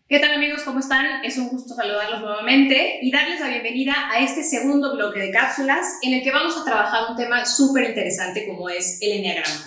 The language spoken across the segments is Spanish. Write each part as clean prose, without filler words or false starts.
¿Qué tal amigos? ¿Cómo están? Es un gusto saludarlos nuevamente y darles la bienvenida a este segundo bloque de cápsulas en el que vamos a trabajar un tema súper interesante como es el eneagrama.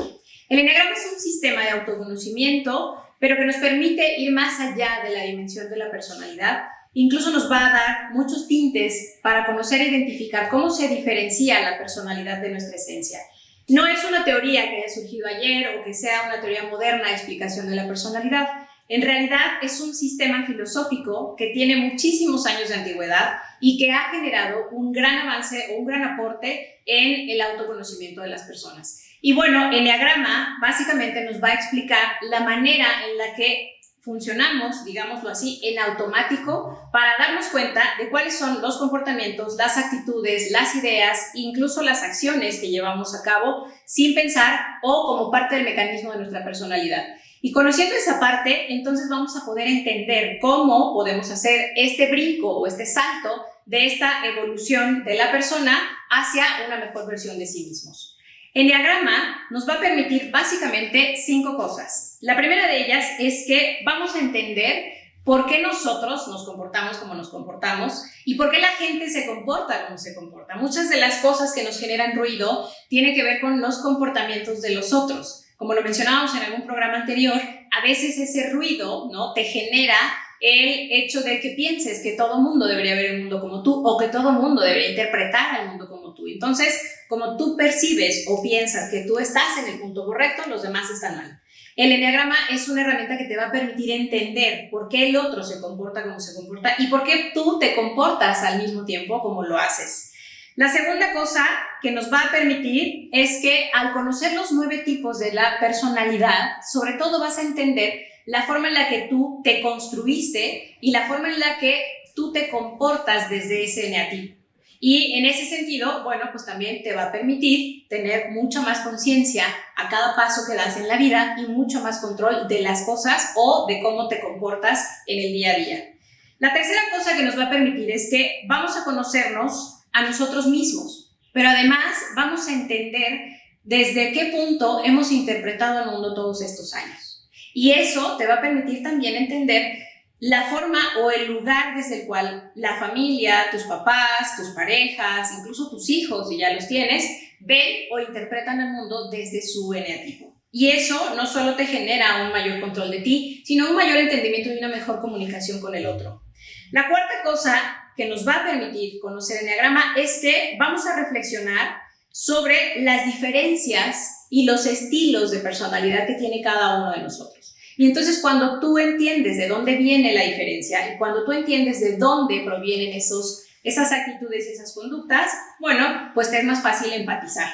El eneagrama es un sistema de autoconocimiento, pero que nos permite ir más allá de la dimensión de la personalidad. Incluso nos va a dar muchos tintes para conocer e identificar cómo se diferencia la personalidad de nuestra esencia. No es una teoría que haya surgido ayer o que sea una teoría moderna de explicación de la personalidad. En realidad es un sistema filosófico que tiene muchísimos años de antigüedad y que ha generado un gran avance o un gran aporte en el autoconocimiento de las personas. Y bueno, Eneagrama básicamente nos va a explicar la manera en la que funcionamos, digámoslo así, en automático para darnos cuenta de cuáles son los comportamientos, las actitudes, las ideas, incluso las acciones que llevamos a cabo sin pensar o como parte del mecanismo de nuestra personalidad. Y conociendo esa parte, entonces vamos a poder entender cómo podemos hacer este brinco o este salto de esta evolución de la persona hacia una mejor versión de sí mismos. Eneagrama nos va a permitir básicamente 5 cosas. La primera de ellas es que vamos a entender por qué nosotros nos comportamos como nos comportamos y por qué la gente se comporta como se comporta. Muchas de las cosas que nos generan ruido tienen que ver con los comportamientos de los otros. Como lo mencionábamos en algún programa anterior, a veces ese ruido, ¿no?, te genera el hecho de que pienses que todo mundo debería ver el mundo como tú o que todo mundo debería interpretar el mundo como tú. Entonces, como tú percibes o piensas que tú estás en el punto correcto, los demás están mal. El eneagrama es una herramienta que te va a permitir entender por qué el otro se comporta como se comporta y por qué tú te comportas al mismo tiempo como lo haces. La segunda cosa que nos va a permitir es que al conocer los 9 tipos de la personalidad, sobre todo vas a entender la forma en la que tú te construiste y la forma en la que tú te comportas desde ese eneatipo. Y en ese sentido, bueno, pues también te va a permitir tener mucha más conciencia a cada paso que das en la vida y mucho más control de las cosas o de cómo te comportas en el día a día. La tercera cosa que nos va a permitir es que vamos a conocernos a nosotros mismos, pero además vamos a entender desde qué punto hemos interpretado el mundo todos estos años. Y eso te va a permitir también entender la forma o el lugar desde el cual la familia, tus papás, tus parejas, incluso tus hijos, si ya los tienes, ven o interpretan el mundo desde su eneatipo. Y eso no solo te genera un mayor control de ti, sino un mayor entendimiento y una mejor comunicación con el otro. La cuarta cosa que nos va a permitir conocer eneagrama es que vamos a reflexionar sobre las diferencias y los estilos de personalidad que tiene cada uno de nosotros. Y entonces cuando tú entiendes de dónde viene la diferencia y cuando tú entiendes de dónde provienen esas actitudes y esas conductas, bueno, pues te es más fácil empatizar.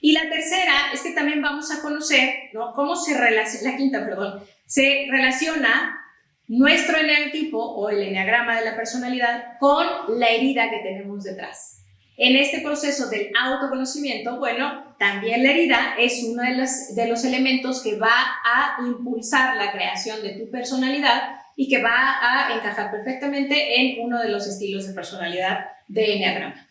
Y la tercera es que también vamos a conocer, ¿no?, cómo se relaciona nuestro eneatipo o el eneagrama de la personalidad con la herida que tenemos detrás. En este proceso del autoconocimiento, bueno, también la herida es uno de los elementos que va a impulsar la creación de tu personalidad y que va a encajar perfectamente en uno de los estilos de personalidad de eneagrama.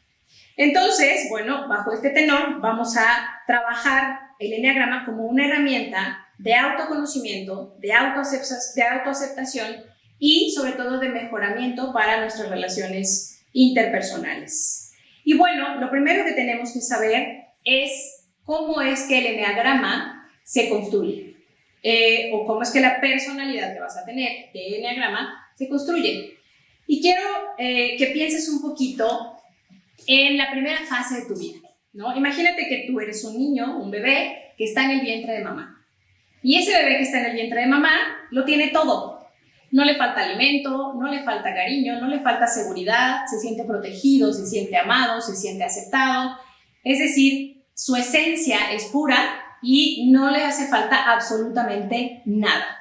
Entonces, bueno, bajo este tenor vamos a trabajar el eneagrama como una herramienta de autoconocimiento, de autoaceptación y sobre todo de mejoramiento para nuestras relaciones interpersonales. Y bueno, lo primero que tenemos que saber es cómo es que el eneagrama se construye o cómo es que la personalidad que vas a tener de eneagrama se construye. Y quiero que pienses un poquito en la primera fase de tu vida, ¿no? Imagínate que tú eres un niño, un bebé que está en el vientre de mamá. Y ese bebé que está en el vientre de mamá lo tiene todo. No le falta alimento, no le falta cariño, no le falta seguridad, se siente protegido, se siente amado, se siente aceptado. Es decir, su esencia es pura y no le hace falta absolutamente nada.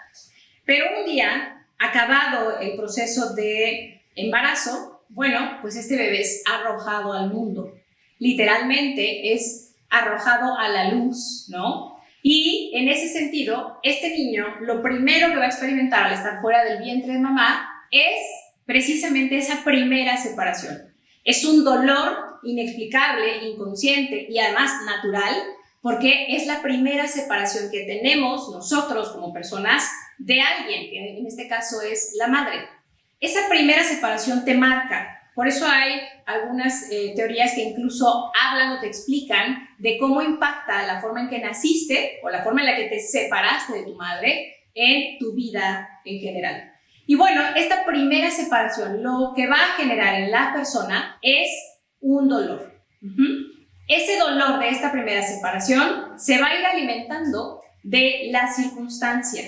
Pero un día, acabado el proceso de embarazo, bueno, pues este bebé es arrojado al mundo. Literalmente es arrojado a la luz, ¿no? Y en ese sentido, este niño lo primero que va a experimentar al estar fuera del vientre de mamá es precisamente esa primera separación. Es un dolor inexplicable, inconsciente y además natural, porque es la primera separación que tenemos nosotros como personas de alguien, que en este caso es la madre. Esa primera separación te marca. Por eso hay algunas teorías que incluso hablan o te explican de cómo impacta la forma en que naciste o la forma en la que te separaste de tu madre en tu vida en general. Y bueno, esta primera separación lo que va a generar en la persona es un dolor. Ese dolor de esta primera separación se va a ir alimentando de la circunstancia.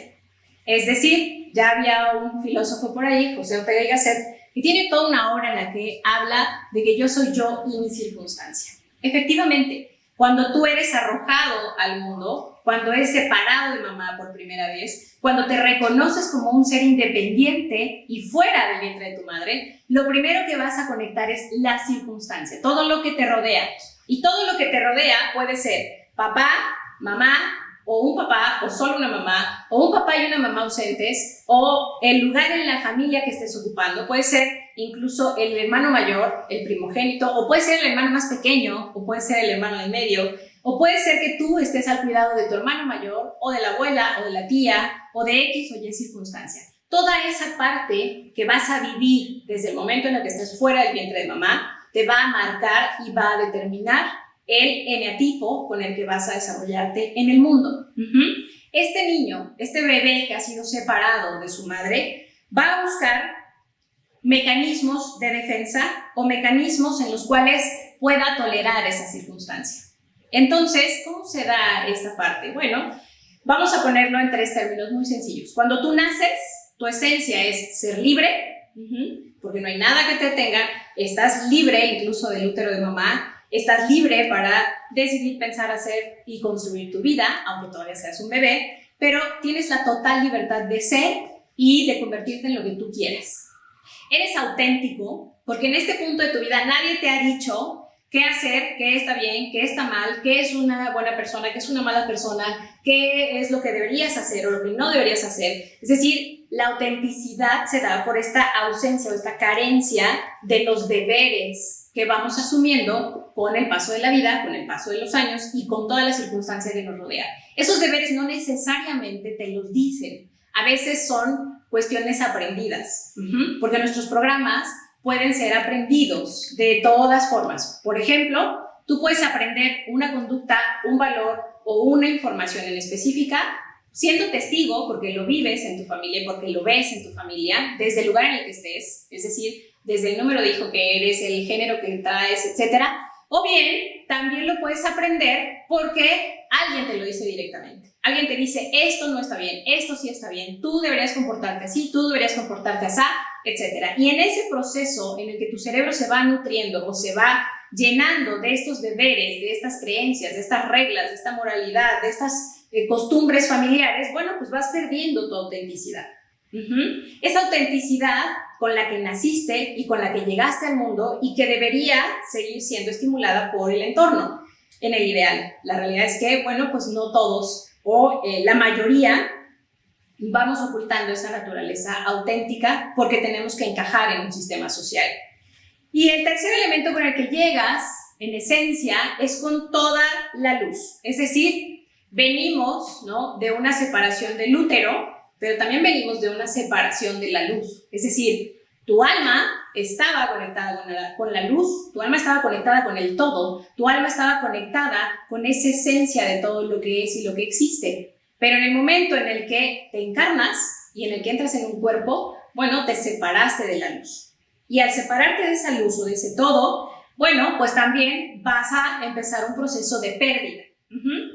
Es decir, ya había un filósofo por ahí, José Ortega y Gasset, y tiene toda una obra en la que habla de que yo soy yo y mi circunstancia. Efectivamente, cuando tú eres arrojado al mundo, cuando eres separado de mamá por primera vez, cuando te reconoces como un ser independiente y fuera del vientre de tu madre, lo primero que vas a conectar es la circunstancia, todo lo que te rodea. Y todo lo que te rodea puede ser papá, mamá, o un papá, o solo una mamá, o un papá y una mamá ausentes, o el lugar en la familia que estés ocupando. Puede ser incluso el hermano mayor, el primogénito, o puede ser el hermano más pequeño, o puede ser el hermano del medio, o puede ser que tú estés al cuidado de tu hermano mayor, o de la abuela, o de la tía, o de X o Y circunstancia. Toda esa parte que vas a vivir desde el momento en el que estés fuera del vientre de mamá, te va a marcar y va a determinar el eneatipo con el que vas a desarrollarte en el mundo. Este niño, este bebé que ha sido separado de su madre, va a buscar mecanismos de defensa o mecanismos en los cuales pueda tolerar esa circunstancia. Entonces, ¿cómo se da esta parte? Bueno, vamos a ponerlo en 3 términos muy sencillos. Cuando tú naces, tu esencia es ser libre, porque no hay nada que te detenga, estás libre incluso del útero de mamá, estás libre para decidir, pensar, hacer y construir tu vida, aunque todavía seas un bebé, pero tienes la total libertad de ser y de convertirte en lo que tú quieras. Eres auténtico, porque en este punto de tu vida nadie te ha dicho qué hacer, qué está bien, qué está mal, qué es una buena persona, qué es una mala persona, qué es lo que deberías hacer o lo que no deberías hacer. Es decir, la autenticidad se da por esta ausencia o esta carencia de los deberes que vamos asumiendo con el paso de la vida, con el paso de los años y con todas las circunstancias que nos rodean. Esos deberes no necesariamente te los dicen, a veces son cuestiones aprendidas, porque nuestros programas pueden ser aprendidos de todas formas. Por ejemplo, tú puedes aprender una conducta, un valor o una información en específica siendo testigo, porque lo vives en tu familia, porque lo ves en tu familia, desde el lugar en el que estés, es decir, desde el número de hijo que eres, el género que traes, etc. O bien, también lo puedes aprender porque alguien te lo dice directamente. Alguien te dice, esto no está bien, esto sí está bien, tú deberías comportarte así, tú deberías comportarte así, etc. Y en ese proceso en el que tu cerebro se va nutriendo o se va llenando de estos deberes, de estas creencias, de estas reglas, de esta moralidad, de estas costumbres familiares, bueno, pues vas perdiendo tu autenticidad. Esa autenticidad con la que naciste y con la que llegaste al mundo y que debería seguir siendo estimulada por el entorno, en el ideal. La realidad es que, bueno, pues no todos o la mayoría vamos ocultando esa naturaleza auténtica porque tenemos que encajar en un sistema social. Y el tercer elemento con el que llegas, en esencia, es con toda la luz. Es decir, venimos, ¿no?, de una separación del útero, pero también venimos de una separación de la luz. Es decir, tu alma estaba conectada con la luz, tu alma estaba conectada con el todo, tu alma estaba conectada con esa esencia de todo lo que es y lo que existe. Pero en el momento en el que te encarnas y en el que entras en un cuerpo, bueno, te separaste de la luz. Y al separarte de esa luz o de ese todo, bueno, pues también vas a empezar un proceso de pérdida.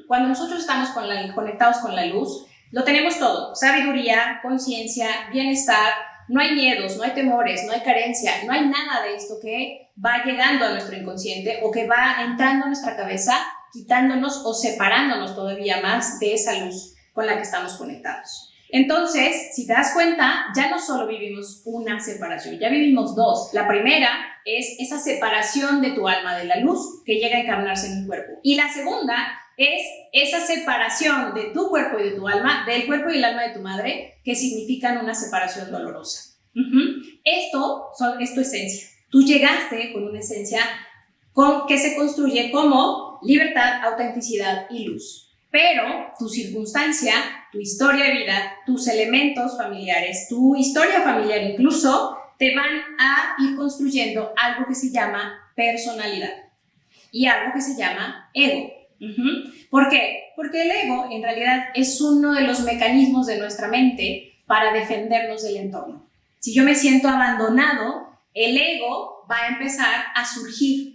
Cuando nosotros estamos conectados con la luz, lo tenemos todo: sabiduría, conciencia, bienestar, no hay miedos, no hay temores, no hay carencia, no hay nada de esto que va llegando a nuestro inconsciente o que va entrando a nuestra cabeza, quitándonos o separándonos todavía más de esa luz con la que estamos conectados. Entonces, si te das cuenta, ya no solo vivimos una separación, ya vivimos dos. La primera es esa separación de tu alma de la luz que llega a encarnarse en un cuerpo. Y la segunda es esa separación de tu cuerpo y de tu alma, del cuerpo y el alma de tu madre, que significan una separación dolorosa. Esto es tu esencia. Tú llegaste con una esencia que se construye como libertad, autenticidad y luz. Pero tu circunstancia, tu historia de vida, tus elementos familiares, tu historia familiar incluso, te van a ir construyendo algo que se llama personalidad y algo que se llama ego. ¿Por qué? Porque el ego en realidad es uno de los mecanismos de nuestra mente para defendernos del entorno. Si yo me siento abandonado, el ego va a empezar a surgir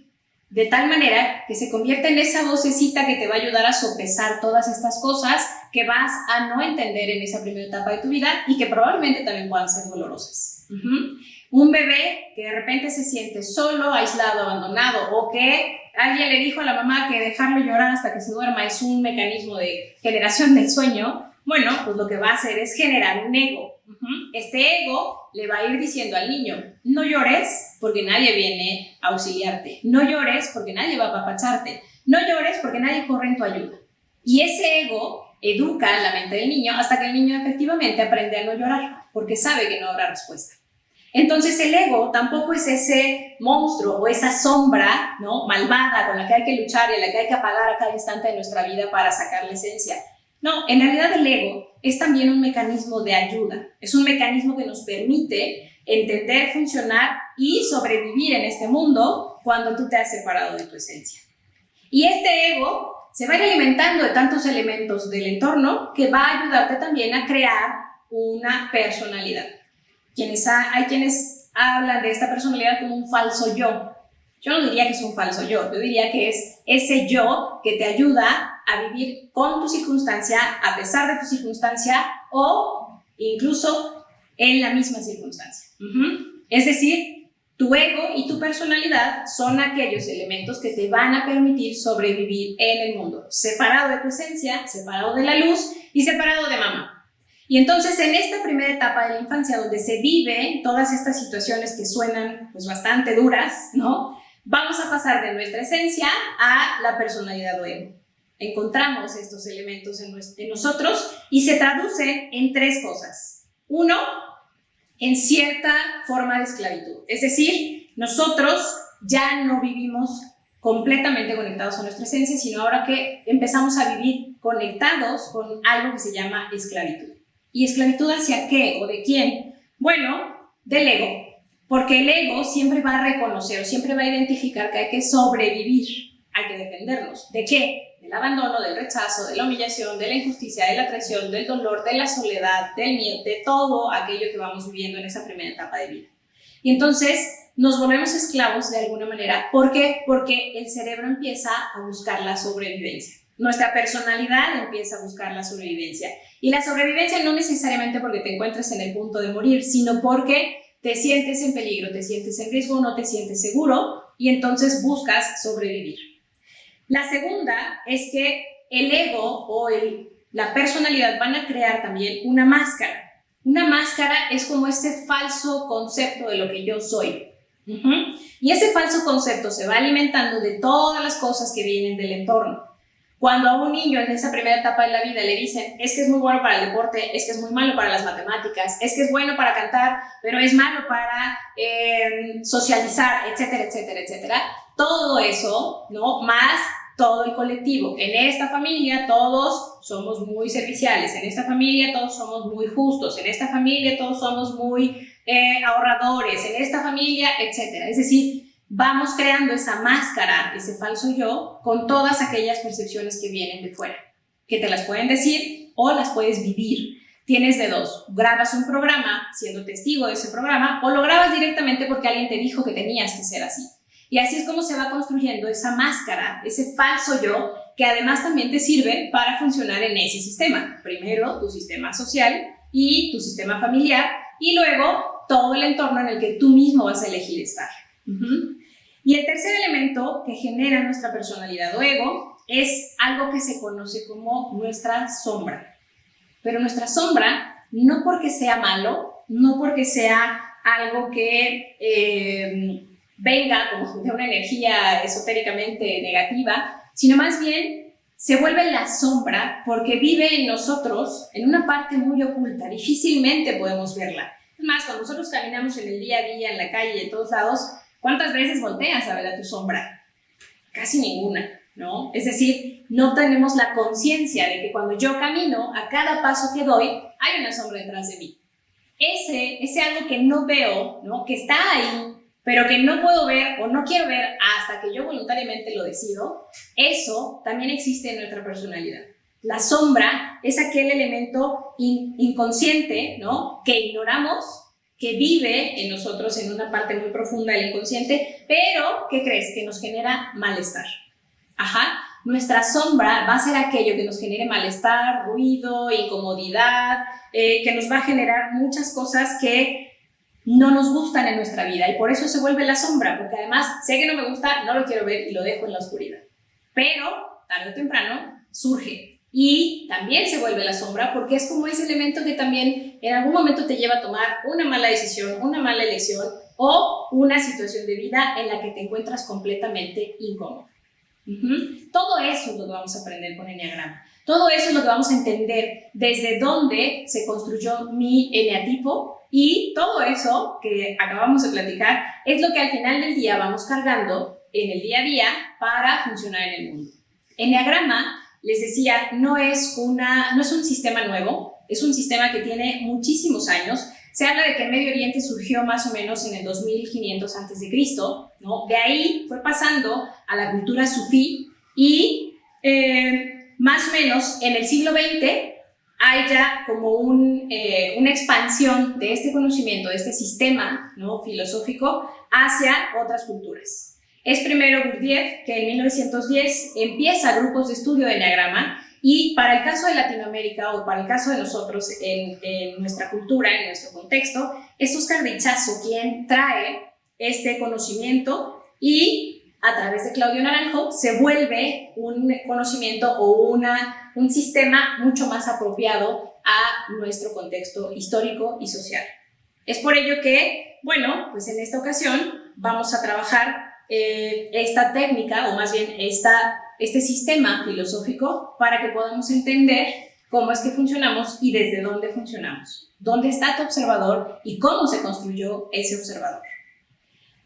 de tal manera que se convierte en esa vocecita que te va a ayudar a sopesar todas estas cosas que vas a no entender en esa primera etapa de tu vida y que probablemente también puedan ser dolorosas. Un bebé que de repente se siente solo, aislado, abandonado, o que alguien le dijo a la mamá que dejarlo llorar hasta que se duerma es un mecanismo de generación del sueño, bueno, pues lo que va a hacer es generar un ego. Este ego le va a ir diciendo al niño, no llores porque nadie viene a auxiliarte, no llores porque nadie va a apapacharte, no llores porque nadie corre en tu ayuda. Y ese ego educa la mente del niño hasta que el niño efectivamente aprende a no llorar porque sabe que no habrá respuesta. Entonces el ego tampoco es ese monstruo o esa sombra, ¿no?, malvada con la que hay que luchar y a la que hay que apagar a cada instante de nuestra vida para sacar la esencia. No, en realidad el ego es también un mecanismo de ayuda, es un mecanismo que nos permite entender, funcionar y sobrevivir en este mundo cuando tú te has separado de tu esencia. Y este ego se va a ir alimentando de tantos elementos del entorno que va a ayudarte también a crear una personalidad. Hay quienes hablan de esta personalidad como un falso yo. Yo no diría que es un falso yo diría que es ese yo que te ayuda a vivir con tu circunstancia, a pesar de tu circunstancia o incluso en la misma circunstancia. Es decir, tu ego y tu personalidad son aquellos elementos que te van a permitir sobrevivir en el mundo, separado de tu esencia, separado de la luz y separado de mamá. Y entonces en esta primera etapa de la infancia donde se viven todas estas situaciones que suenan pues bastante duras, ¿no?, vamos a pasar de nuestra esencia a la personalidad o ego. Encontramos estos elementos en nosotros y se traducen en tres cosas. Uno, en cierta forma de esclavitud. Es decir, nosotros ya no vivimos completamente conectados a nuestra esencia, sino ahora que empezamos a vivir conectados con algo que se llama esclavitud. ¿Y esclavitud hacia qué o de quién? Bueno, del ego. Porque el ego siempre va a reconocer o siempre va a identificar que hay que sobrevivir, hay que defendernos. ¿De qué? Del abandono, del rechazo, de la humillación, de la injusticia, de la traición, del dolor, de la soledad, del miedo, de todo aquello que vamos viviendo en esa primera etapa de vida. Y entonces nos volvemos esclavos de alguna manera. ¿Por qué? Porque el cerebro empieza a buscar la sobrevivencia. Nuestra personalidad empieza a buscar la sobrevivencia. Y la sobrevivencia no necesariamente porque te encuentres en el punto de morir, sino porque te sientes en peligro, te sientes en riesgo, no te sientes seguro y entonces buscas sobrevivir. La segunda es que el ego o la personalidad van a crear también una máscara. Una máscara es como este falso concepto de lo que yo soy. Y ese falso concepto se va alimentando de todas las cosas que vienen del entorno. Cuando a un niño en esa primera etapa de la vida le dicen es que es muy bueno para el deporte, es que es muy malo para las matemáticas, es que es bueno para cantar, pero es malo para socializar, etcétera, etcétera, etcétera. Todo eso, ¿no?, más todo el colectivo. En esta familia todos somos muy serviciales, en esta familia todos somos muy justos, en esta familia todos somos muy ahorradores, en esta familia, etcétera. Es decir, vamos creando esa máscara, ese falso yo, con todas aquellas percepciones que vienen de fuera, que te las pueden decir o las puedes vivir. Tienes de dos, grabas un programa siendo testigo de ese programa o lo grabas directamente porque alguien te dijo que tenías que ser así. Y así es como se va construyendo esa máscara, ese falso yo, que además también te sirve para funcionar en ese sistema. Primero tu sistema social y tu sistema familiar y luego todo el entorno en el que tú mismo vas a elegir estar. Y el tercer elemento que genera nuestra personalidad o ego es algo que se conoce como nuestra sombra. Pero nuestra sombra, no porque sea malo, no porque sea algo que venga como de una energía esotéricamente negativa, sino más bien se vuelve la sombra porque vive en nosotros en una parte muy oculta, difícilmente podemos verla. Es más, cuando nosotros caminamos en el día a día, en la calle, en todos lados, ¿cuántas veces volteas a ver a tu sombra? Casi ninguna, ¿no? Es decir, no tenemos la conciencia de que cuando yo camino, a cada paso que doy, hay una sombra detrás de mí. Ese algo que no veo, ¿no? Que está ahí, pero que no puedo ver o no quiero ver hasta que yo voluntariamente lo decido, eso también existe en nuestra personalidad. La sombra es aquel elemento inconsciente, ¿no? Que ignoramos, que vive en nosotros en una parte muy profunda del inconsciente, pero, ¿qué crees? Que nos genera malestar. Ajá. Nuestra sombra va a ser aquello que nos genere malestar, ruido, incomodidad, que nos va a generar muchas cosas que no nos gustan en nuestra vida y por eso se vuelve la sombra, porque además sé que no me gusta, no lo quiero ver y lo dejo en la oscuridad. Pero tarde o temprano surge y también se vuelve la sombra porque es como ese elemento que también en algún momento te lleva a tomar una mala decisión, una mala elección o una situación de vida en la que te encuentras completamente incómodo. Todo eso es lo que vamos a aprender con Eneagrama. Todo eso es lo que vamos a entender desde dónde se construyó mi eneatipo y todo eso que acabamos de platicar es lo que al final del día vamos cargando en el día a día para funcionar en el mundo. Eneagrama, les decía, no es un sistema nuevo, es un sistema que tiene muchísimos años. Se habla de que el Medio Oriente surgió más o menos en el 2500 a.C., ¿no? De ahí fue pasando a la cultura sufí y más o menos en el siglo XX hay ya como una expansión de este conocimiento, de este sistema, ¿no? filosófico hacia otras culturas. Es primero Gurdjieff que en 1910 empieza grupos de estudio de Eneagrama y para el caso de Latinoamérica o para el caso de nosotros en nuestra cultura, en nuestro contexto, es Óscar de Ichazo quien trae este conocimiento y a través de Claudio Naranjo se vuelve un conocimiento o un sistema mucho más apropiado a nuestro contexto histórico y social. Es por ello que, bueno, pues en esta ocasión vamos a trabajar esta técnica o más bien este sistema filosófico para que podamos entender cómo es que funcionamos y desde dónde funcionamos. ¿Dónde está tu observador y cómo se construyó ese observador?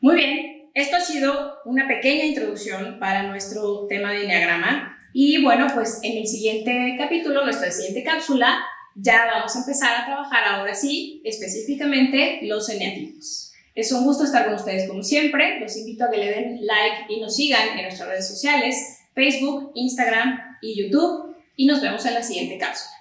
Muy bien, esto ha sido una pequeña introducción para nuestro tema de Eneagrama y bueno, pues en el siguiente capítulo, nuestra siguiente cápsula, ya vamos a empezar a trabajar ahora sí, específicamente los eneatipos. Es un gusto estar con ustedes como siempre, los invito a que le den like y nos sigan en nuestras redes sociales, Facebook, Instagram y YouTube y nos vemos en la siguiente cápsula.